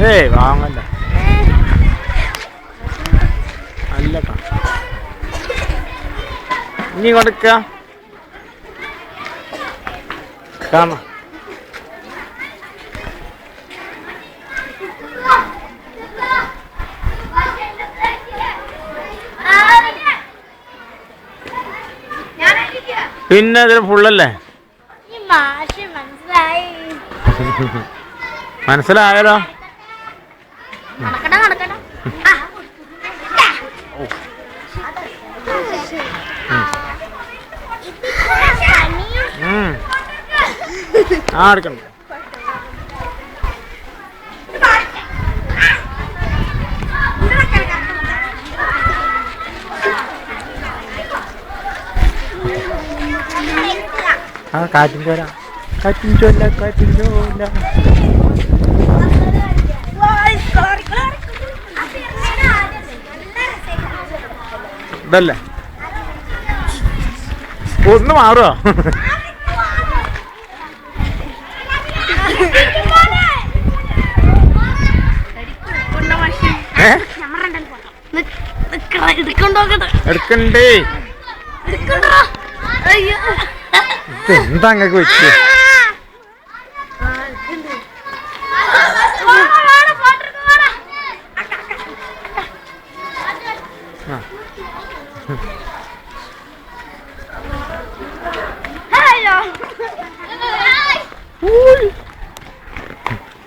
ഏയ് വാങ്ങല്ല അല്ല ഇനി കൊടുക്ക കാണാം. പിന്നെ അതിൽ ഫുള്ളല്ലേ? മനസ്സിലായാലോ? ആ എടുക്കണ്ട. ആ കാറ്റും ചോല കാറ്റും ചോല കാറ്റും ചോല. ഇതല്ലേ ഒന്ന് മാറുമോ? എടുക്കണ്ടേ? എന്താ അങ്ങക്ക് വെച്ച്